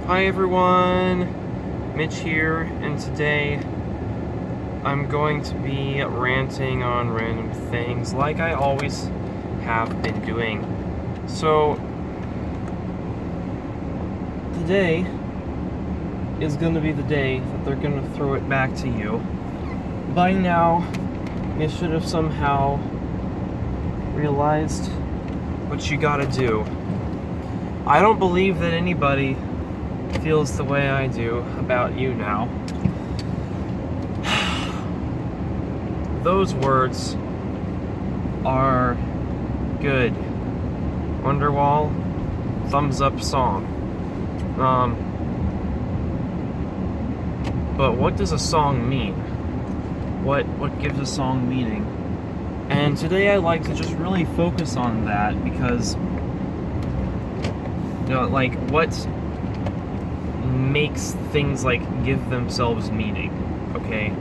Hi everyone, Mitch here, and today I'm going to be ranting on random things like I always have been doing. So, today is going to be the day that they're going to throw it back to you. By now, you should have somehow realized what you gotta do. I don't believe that anybody feels the way I do about you now. Those words are good. Wonderwall, thumbs up song. But what does a song mean? What gives a song meaning? And today I'd like to just really focus on that because, like, what makes things like give themselves meaning, okay?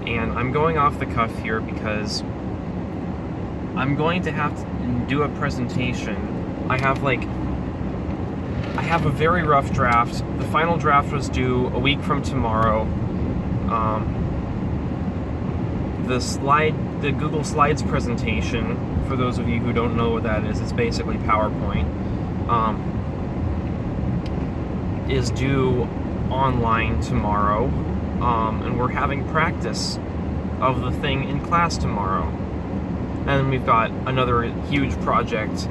And I'm going off the cuff here because I'm going to have to do a presentation. I have a very rough draft. The final draft was due a week from tomorrow. The Google Slides presentation, for those of you who don't know what that is, it's basically PowerPoint, is due online tomorrow, and we're having practice of the thing in class tomorrow. And we've got another huge project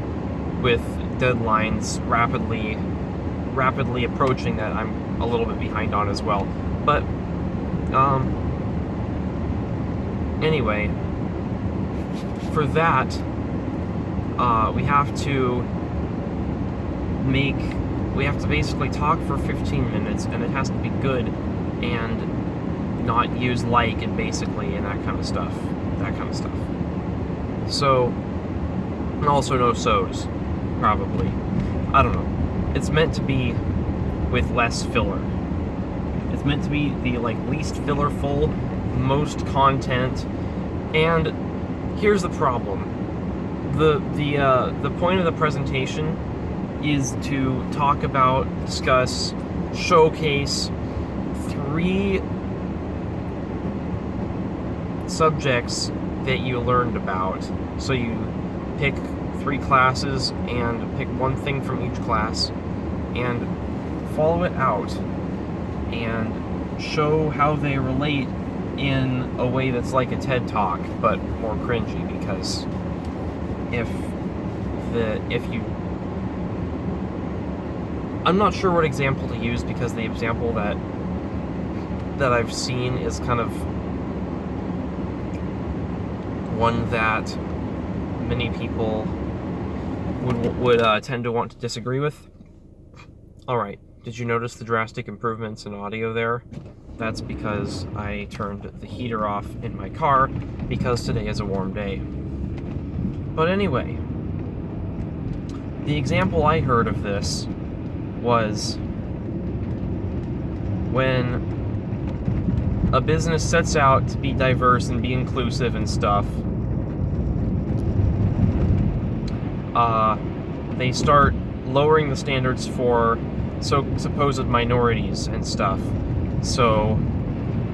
with deadlines rapidly approaching that I'm a little bit behind on as well. But, anyway, for that, we have to basically talk for 15 minutes, and it has to be good and not use like and basically and that kind of stuff. So, and also no so's, probably. I don't know. It's meant to be with less filler. It's meant to be the least fillerful, most content. And here's the problem. The point of the presentation is to talk about, discuss, showcase 3 subjects that you learned about. So you pick 3 classes and pick one thing from each class and follow it out and show how they relate in a way that's like a TED Talk, but more cringy, because I'm not sure what example to use, because the example that I've seen is kind of one that many people would tend to want to disagree with. Alright, did you notice the drastic improvements in audio there? That's because I turned the heater off in my car, because today is a warm day. But anyway, the example I heard of this was when a business sets out to be diverse and be inclusive and stuff, they start lowering the standards for supposed minorities and stuff. So,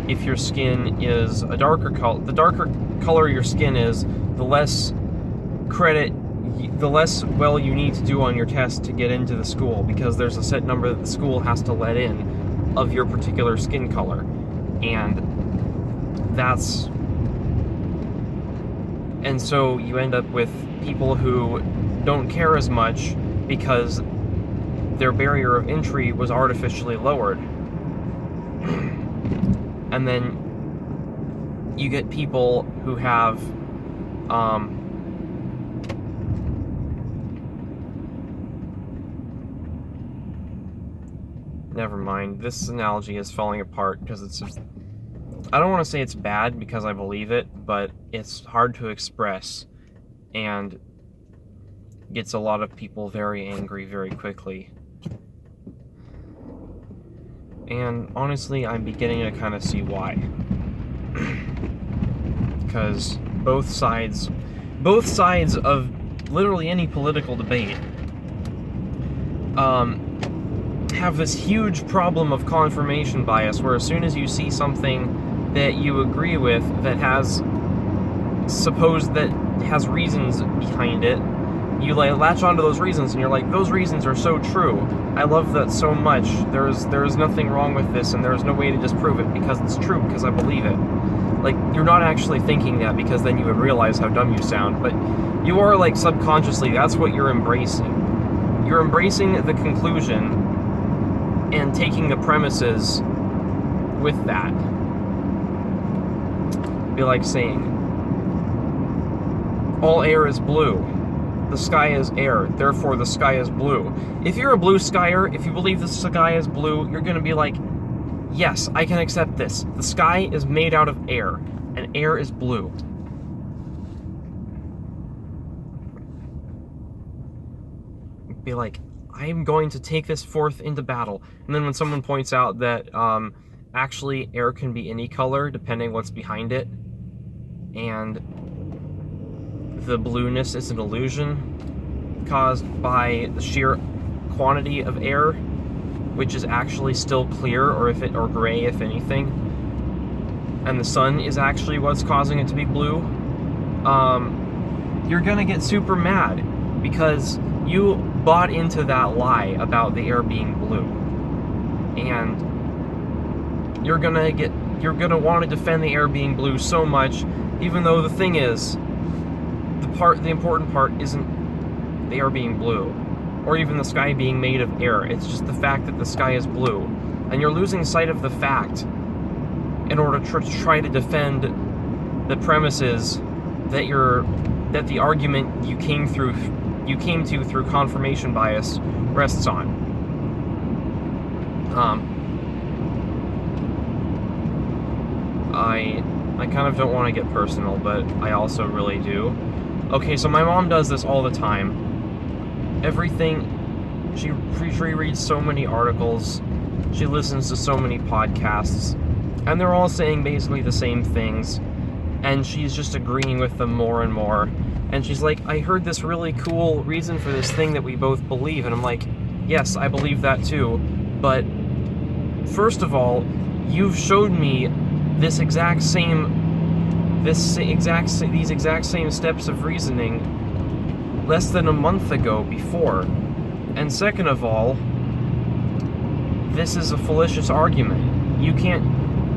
if your skin is a darker color, the darker color your skin is, the less well you need to do on your test to get into the school, because there's a set number that the school has to let in of your particular skin color. And so you end up with people who don't care as much because their barrier of entry was artificially lowered. And then you get people who have never mind, this analogy is falling apart because it's just, I don't want to say it's bad because I believe it, but it's hard to express and gets a lot of people very angry very quickly. And honestly, I'm beginning to kind of see why. Because both sides of literally any political debate have this huge problem of confirmation bias, where as soon as you see something that you agree with that has reasons behind it, you like latch onto those reasons, and you're like, those reasons are so true. I love that so much. There is nothing wrong with this, and there's no way to disprove it because it's true, because I believe it. Like, you're not actually thinking that, because then you would realize how dumb you sound, but you are, like, subconsciously, that's what you're embracing. You're embracing the conclusion and taking the premises with that. Be like saying, all air is blue. The sky is air, therefore the sky is blue. If you're a blue skyer, if you believe the sky is blue, you're going to be like, yes, I can accept this. The sky is made out of air, and air is blue. Be like, I am going to take this forth into battle. And then when someone points out that actually air can be any color depending what's behind it, and the blueness is an illusion caused by the sheer quantity of air, which is actually still clear or gray if anything, and the sun is actually what's causing it to be blue, you're gonna get super mad because you bought into that lie about the air being blue, and you're gonna want to defend the air being blue so much, even though the thing is, the important part isn't the air being blue, or even the sky being made of air. It's just the fact that the sky is blue, and you're losing sight of the fact in order to try to defend the premises that the argument you came to through confirmation bias rests on. I kind of don't want to get personal, but I also really do. Okay, so my mom does this all the time. She reads so many articles, she listens to so many podcasts, and they're all saying basically the same things, and she's just agreeing with them more and more. And she's like, I heard this really cool reason for this thing that we both believe, and I'm like, yes, I believe that too, but first of all, you've showed me these exact same steps of reasoning less than a month ago before. And second of all, this is a fallacious argument. You can't,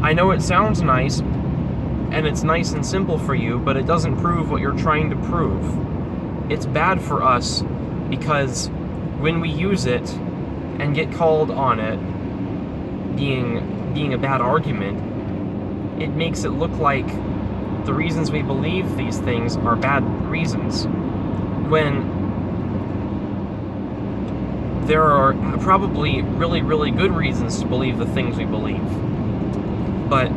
I know it sounds nice, and it's nice and simple for you, but it doesn't prove what you're trying to prove. It's bad for us because when we use it and get called on it being a bad argument, it makes it look like the reasons we believe these things are bad reasons, when there are probably really, really good reasons to believe the things we believe. But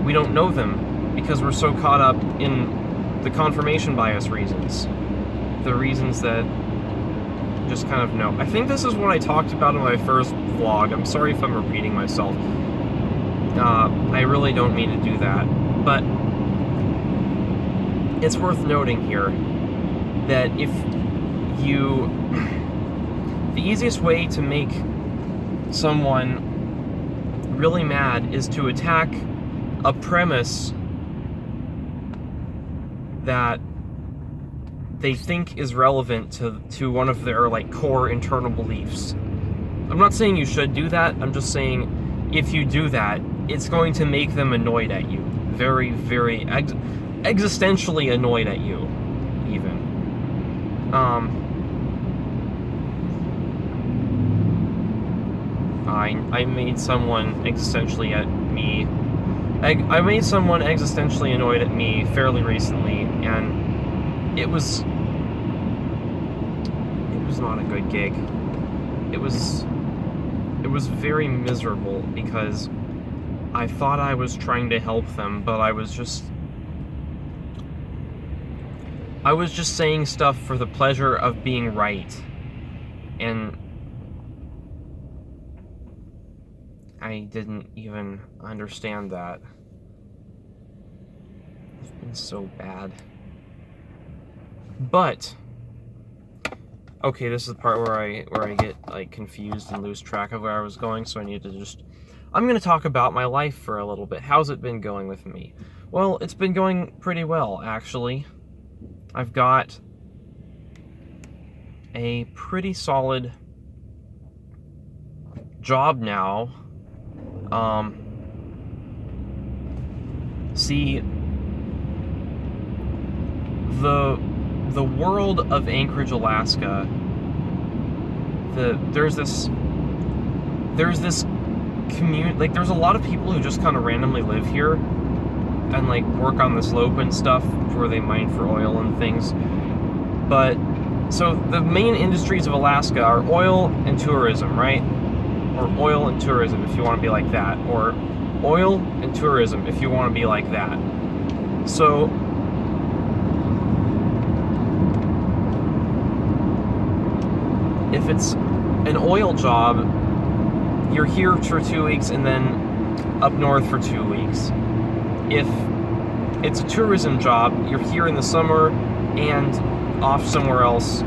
we don't know them because we're so caught up in the confirmation bias reasons. The reasons that just kind of know. I think this is what I talked about in my first vlog. I'm sorry if I'm repeating myself. I really don't mean to do that. But it's worth noting here that the easiest way to make someone really mad is to attack a premise that they think is relevant to one of their core internal beliefs. I'm not saying you should do that, I'm just saying if you do that, it's going to make them annoyed at you. Very, very existentially annoyed at you, even. I made someone existentially at me. I made someone existentially annoyed at me fairly recently, and it was not a good gig. It was very miserable because I thought I was trying to help them, but I was just saying stuff for the pleasure of being right, and I didn't even understand that. It's been so bad. But, Okay, this is the part where I get like confused and lose track of where I was going, so I need to just... I'm going to talk about my life for a little bit. How's it been going with me? Well, it's been going pretty well, actually. I've got a pretty solid job now. See, the world of Anchorage, Alaska, there's this community, like there's a lot of people who just kind of randomly live here and like work on the slope and stuff where they mine for oil and things. But so the main industries of Alaska are oil and tourism, right? Or oil and tourism if you want to be like that, or oil and tourism if you want to be like that. So if it's an oil job, you're here for 2 weeks and then up north for 2 weeks. If it's a tourism job, you're here in the summer and off somewhere else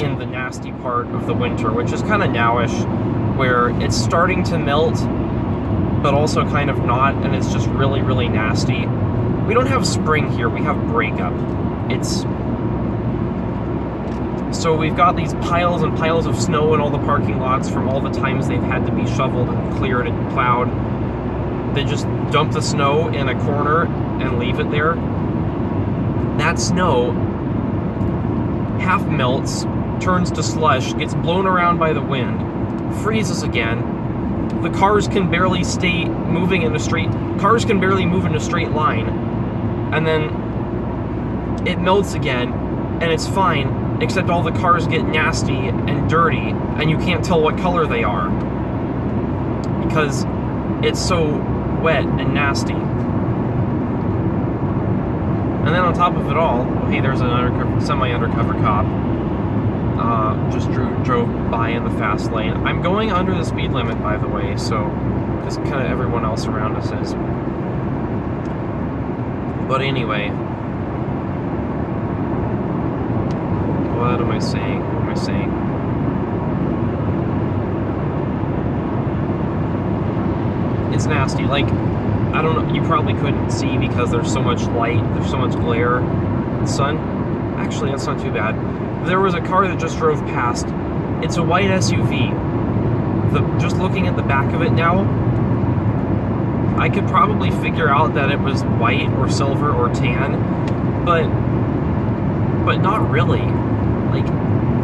in the nasty part of the winter, which is kind of nowish, where it's starting to melt, but also kind of not, and it's just really, really nasty. We don't have spring here, we have breakup. So we've got these piles and piles of snow in all the parking lots from all the times they've had to be shoveled and cleared and plowed. They just dump the snow in a corner and leave it there. That snow half melts, turns to slush, gets blown around by the wind, freezes again. The cars can barely move in a straight line, and then it melts again, and it's fine, except all the cars get nasty and dirty, and you can't tell what color they are because it's so wet and nasty. And then on top of it all, hey, there's an semi-undercover cop. Just drove by in the fast lane. I'm going under the speed limit, by the way, so because kind of everyone else around us is. But anyway, what am I saying? What am I saying? It's nasty. Like, I don't know, you probably couldn't see because there's so much light, there's so much glare, sun. Actually, that's not too bad. There was a car that just drove past. It's a white SUV. Just looking at the back of it now, I could probably figure out that it was white or silver or tan, but not really. Like,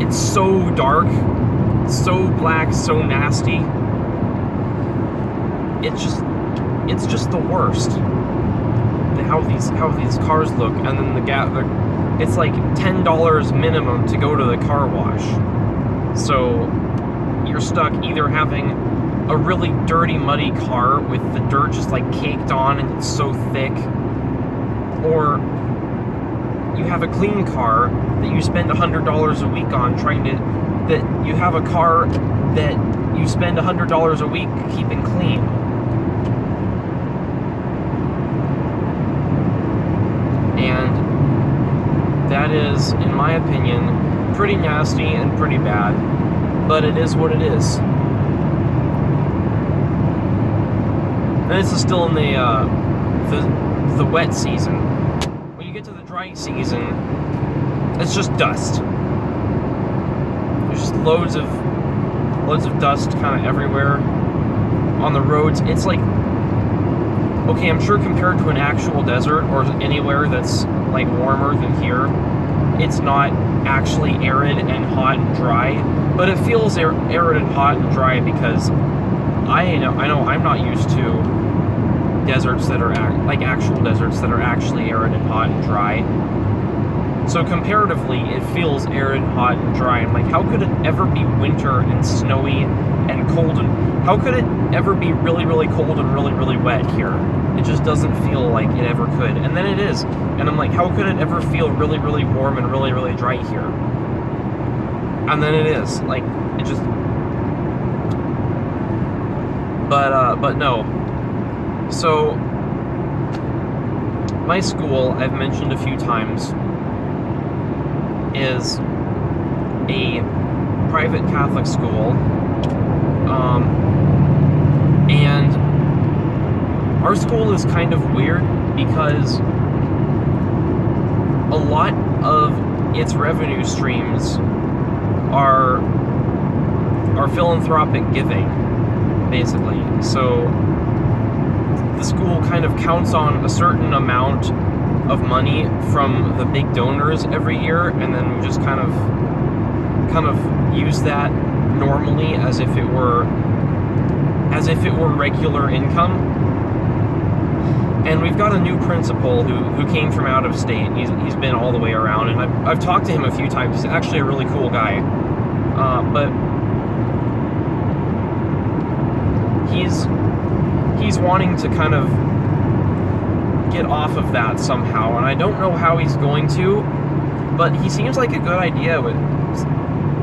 it's so dark, so black, so nasty. It's just the worst. How these cars look, and then it's like $10 minimum to go to the car wash. So you're stuck either having a really dirty, muddy car with the dirt just like caked on and it's so thick, or you have a clean car that you spend $100 a week on that you have a car that you spend $100 a week keeping clean. And that is, in my opinion, pretty nasty and pretty bad, but it is what it is. And this is still in the wet season. When you get to the dry season, it's just dust. There's just loads of dust kind of everywhere on the roads. It's like, okay, I'm sure compared to an actual desert or anywhere that's like warmer than here, it's not actually arid and hot and dry, but it feels arid and hot and dry because I know I'm not used to deserts that are actual deserts that are actually arid and hot and dry. So comparatively, it feels arid, hot, and dry. I'm like, how could it ever be winter and snowy and cold? And how could it ever be really, really cold and really, really wet here? It just doesn't feel like it ever could. And then it is. And I'm like, how could it ever feel really, really warm and really, really dry here? And then it is. Like, it just... But no. So, my school, I've mentioned a few times, is a private Catholic school, and our school is kind of weird because a lot of its revenue streams are philanthropic giving, basically. So the school kind of counts on a certain amount of money from the big donors every year, and then we just kind of use that normally as if it were regular income. And we've got a new principal who came from out of state. He's been all the way around, and I've talked to him a few times. He's actually a really cool guy, but he's wanting to kind of get off of that somehow, and I don't know how he's going to, but he seems like a good idea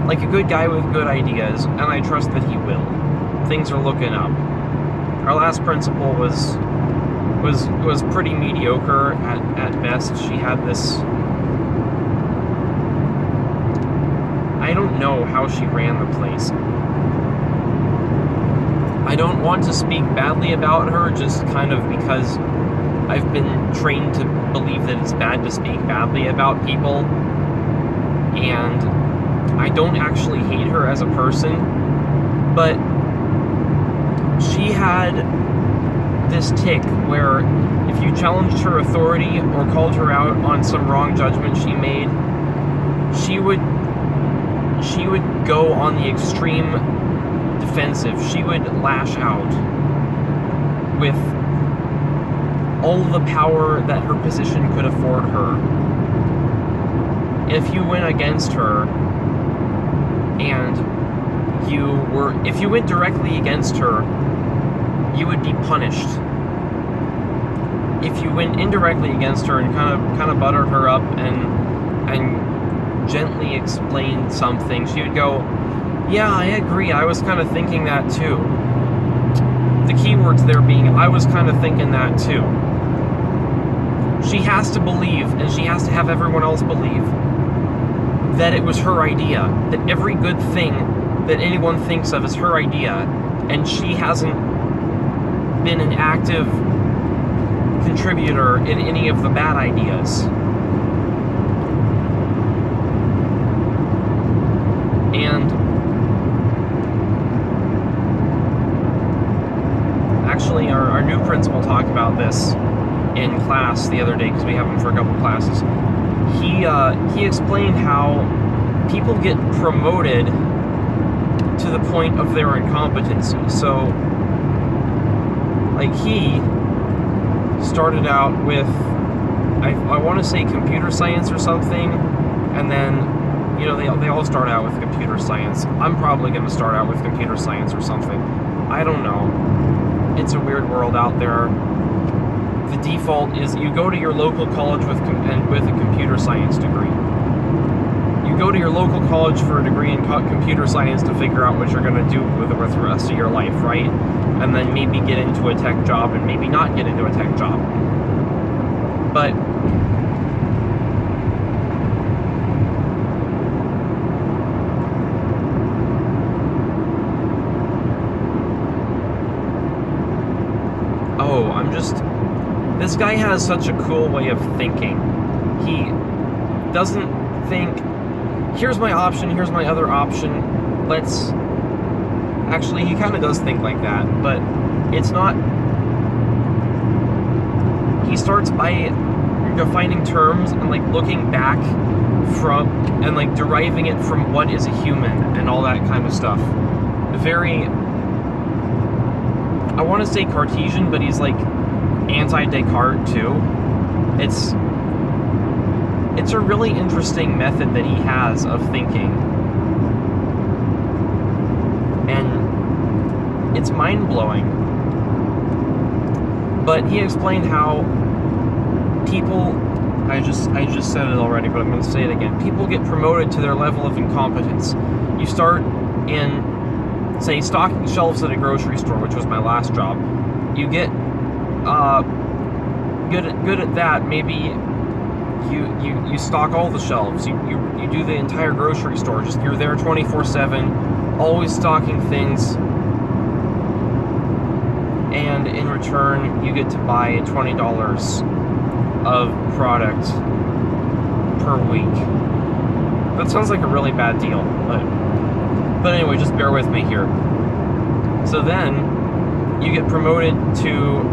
like a good guy with good ideas, and I trust that he will. Things are looking up. Our last principal was pretty mediocre at best. She had this, I don't know how she ran the place. I don't want to speak badly about her, just kind of because I've been trained to believe that it's bad to speak badly about people, and I don't actually hate her as a person, but she had this tick where if you challenged her authority or called her out on some wrong judgment she made, she would go on the extreme defensive. She would lash out with all the power that her position could afford her. If you went against her and if you went directly against her, you would be punished. If you went indirectly against her and kind of buttered her up and gently explained something, she would go, "Yeah, I agree. I was kind of thinking that too." The keywords there being, "I was kind of thinking that too." She has to believe, and she has to have everyone else believe, that it was her idea, that every good thing that anyone thinks of is her idea, and she hasn't been an active contributor in any of the bad ideas. And actually, our new principal talked about this in class the other day, because we have him for a couple classes. He explained how people get promoted to the point of their incompetency. So, like, he started out with, I want to say computer science or something, and then, you know, they all start out with computer science. I'm probably going to start out with computer science or something. I don't know. It's a weird world out there. The default is you go to your local college with a computer science degree. You go to your local college for a degree in computer science to figure out what you're going to do with the rest of your life, right? And then maybe get into a tech job and maybe not get into a tech job. But this guy has such a cool way of thinking. He doesn't think, here's my option, here's my other option, actually, he kind of does think like that, but it's not. He starts by defining terms and, like, looking back from, and, like, deriving it from what is a human and all that kind of stuff. Very, I want to say Cartesian, but he's, like, anti-Descartes too. It's a really interesting method that he has of thinking, and it's mind-blowing. But he explained how people, I just said it already, but I'm going to say it again. People get promoted to their level of incompetence. You start in, say, stocking shelves at a grocery store, which was my last job. You get good at that, maybe you stock all the shelves. You do the entire grocery store. Just you're there 24/7, always stocking things. And in return, you get to buy $20 of product per week. That sounds like a really bad deal, but anyway, just bear with me here. So then you get promoted to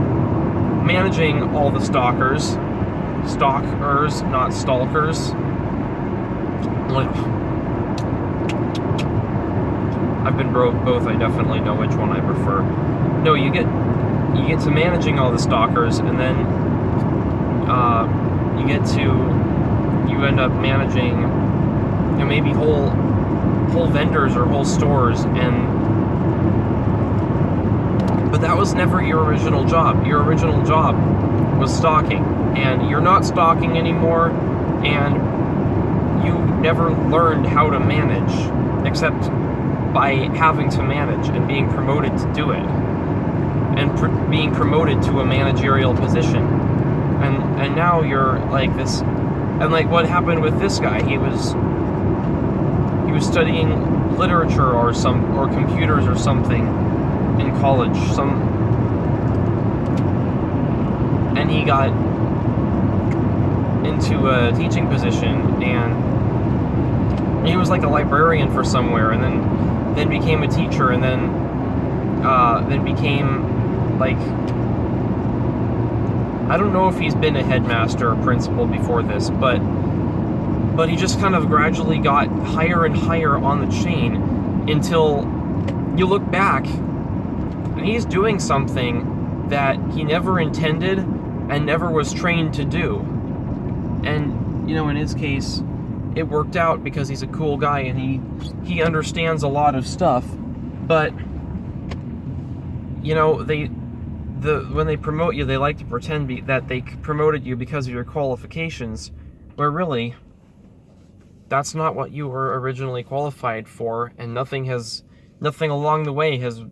managing all the stalkers, not stalkers. I've been both. I definitely know which one I prefer. No, you get to managing all the stalkers, and then you end up managing, you know, maybe whole vendors or whole stores, but that was never your original job. Your original job was stalking, and you're not stalking anymore, and you never learned how to manage except by having to manage and being promoted to do it, and being promoted to a managerial position, and now you're like this. And like what happened with this guy, he was studying literature or computers or something in college, and he got into a teaching position, and he was like a librarian for somewhere, and then became a teacher, and then became like, I don't know if he's been a headmaster or principal before this, but he just kind of gradually got higher and higher on the chain until you look back and he's doing something that he never intended and never was trained to do. And, you know, in his case, it worked out because he's a cool guy and he understands a lot of stuff. But, you know, when they promote you, they like to pretend that they promoted you because of your qualifications, where really, that's not what you were originally qualified for, and nothing along the way has